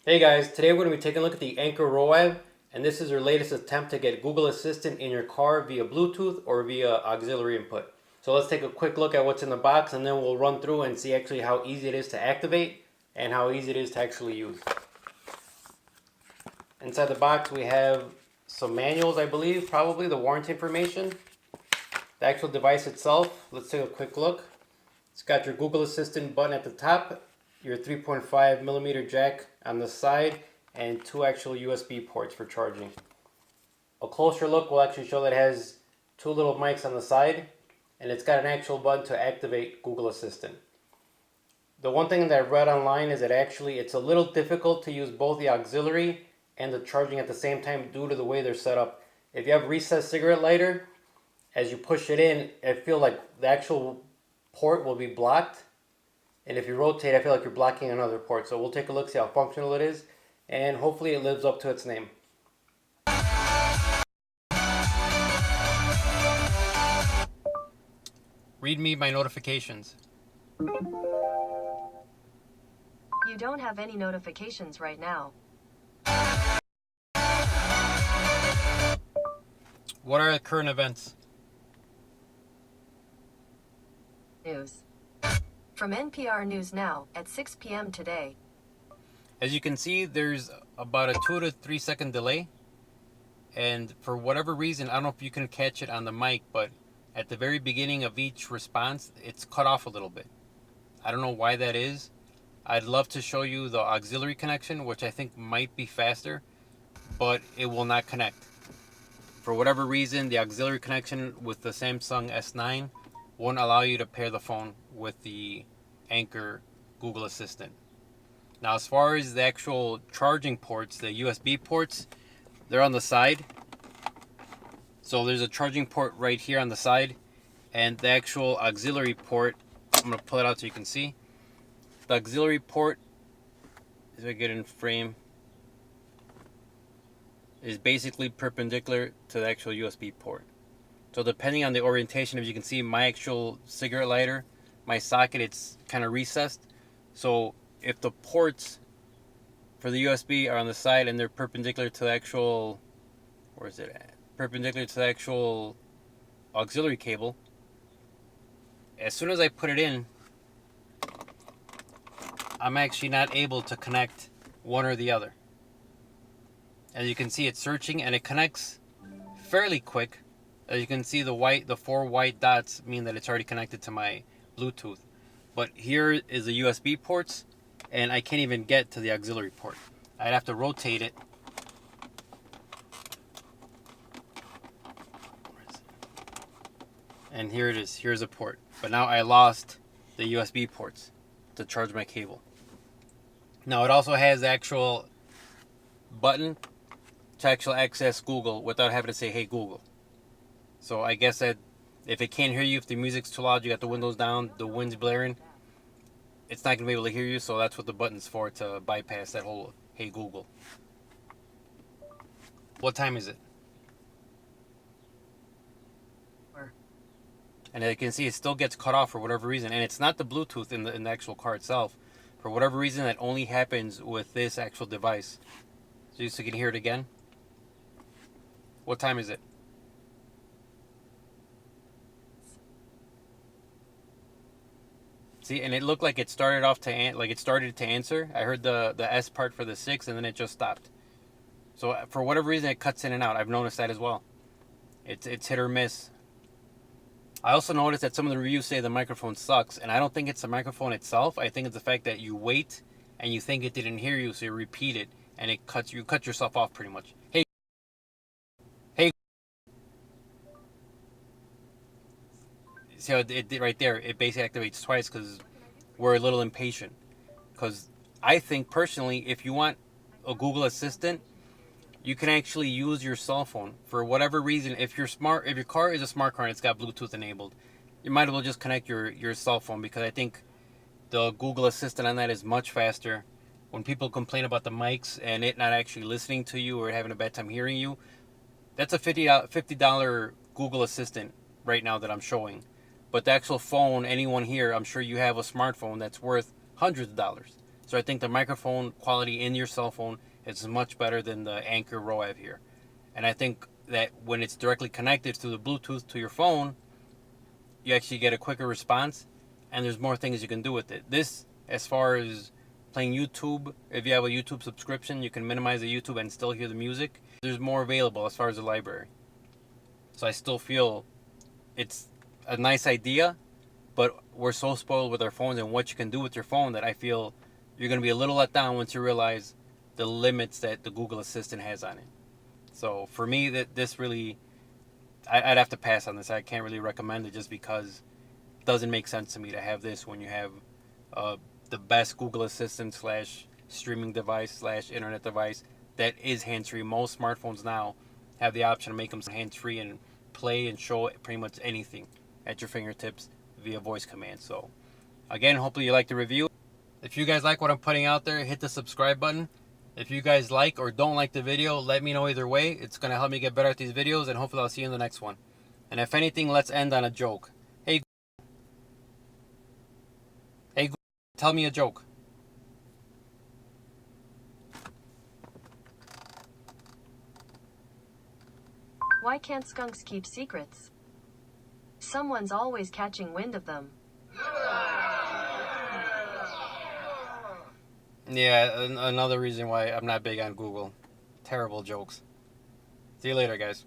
Hey guys, today we're going to be taking a look at the Anker Roav, and this is your latest attempt to get Google Assistant in your car via Bluetooth or via auxiliary input. So let's take a quick look at what's in the box and then we'll run through and see actually how easy it is to activate and how easy it is to actually use. Inside the box we have some manuals, I believe, probably the warranty information. The actual device itself, let's take a quick look. It's got your Google Assistant button at the top, your 3.5 millimeter jack on the side, and two actual USB ports for charging. A closer look will actually show that it has two little mics on the side, and it's got an actual button to activate Google Assistant. The one thing that I read online is that actually it's a little difficult to use both the auxiliary and the charging at the same time due to the way they're set up. If you have a recessed cigarette lighter, as you push it in, I feel like the actual port will be blocked. And if you rotate, I feel like you're blocking another port. So we'll take a look, see how functional it is, and hopefully it lives up to its name. Read me my notifications. You don't have any notifications right now. What are the current events? News. From NPR News Now at 6 p.m. today. As you can see, there's about a 2 to 3 second delay. And for whatever reason, I don't know if you can catch it on the mic, but at the very beginning of each response, it's cut off a little bit. I don't know why that is. I'd love to show you the auxiliary connection, which I think might be faster, but it will not connect. For whatever reason, the auxiliary connection with the Samsung S9 won't allow you to pair the phone with the Anker Google Assistant. Now, as far as the actual charging ports, the USB ports, they're on the side. So there's a charging port right here on the side, and the actual auxiliary port, I'm going to pull it out so you can see. The auxiliary port, as I get in frame, is basically perpendicular to the actual USB port. So depending on the orientation, if you can see my actual cigarette lighter, my socket, it's kind of recessed. So if the ports for the USB are on the side and they're perpendicular to the actual, where is it at? Perpendicular to the actual auxiliary cable, as soon as I put it in, I'm actually not able to connect one or the other. As you can see, it's searching and it connects fairly quick. As you can see, the four white dots mean that it's already connected to my Bluetooth. But here is the USB ports, and I can't even get to the auxiliary port. I'd have to rotate it. And here it is. Here's a port. But now I lost the USB ports to charge my cable. Now it also has the actual button to actually access Google without having to say, "Hey Google." So I guess that if it can't hear you, if the music's too loud, you got the windows down, the wind's blaring, it's not going to be able to hear you. So that's what the button's for, to bypass that whole "Hey Google." What time is it? And as you can see, it still gets cut off for whatever reason. And it's not the Bluetooth in the actual car itself. For whatever reason, that only happens with this actual device. So you can hear it again. What time is it? See, and it looked like it started off to started to answer. I heard the S part for the 6, and then it just stopped. So for whatever reason, it cuts in and out. I've noticed that as well. It's hit or miss. I also noticed that some of the reviews say the microphone sucks, and I don't think it's the microphone itself. I think it's the fact that you wait and you think it didn't hear you, so you repeat it, and you cut yourself off pretty much. Hey, hey. See how it did right there? It basically activates twice because we're a little impatient. Because I think personally, if you want a Google Assistant, you can actually use your cell phone for whatever reason. If your car is a smart car and it's got Bluetooth enabled, you might as well just connect your cell phone, because I think the Google Assistant on that is much faster. When people complain about the mics and it not actually listening to you or having a bad time hearing you, that's a $50 Google Assistant right now that I'm showing. But the actual phone, anyone here, I'm sure you have a smartphone that's worth hundreds of dollars. So I think the microphone quality in your cell phone is much better than the Anker Roav here. And I think that when it's directly connected through the Bluetooth to your phone, you actually get a quicker response, and there's more things you can do with it. This, as far as playing YouTube, if you have a YouTube subscription, you can minimize the YouTube and still hear the music. There's more available as far as the library. So I still feel it's a nice idea, but we're so spoiled with our phones and what you can do with your phone that I feel you're going to be a little let down once you realize the limits that the Google Assistant has on it. So for me, that this really, I'd have to pass on this. I can't really recommend it just because it doesn't make sense to me to have this when you have the best Google Assistant slash streaming device slash internet device that is hands-free. Most smartphones now have the option to make them hands-free and play and show pretty much anything at your fingertips via voice command. So again, hopefully you like the review. If you guys like what I'm putting out there, hit the subscribe button. If you guys like or don't like the video, let me know either way. It's going to help me get better at these videos, and hopefully I'll see you in the next one. And if anything, let's end on a joke. Hey, tell me a joke. Why can't skunks keep secrets? Someone's always catching wind of them. Yeah, another reason why I'm not big on Google. Terrible jokes. See you later, guys.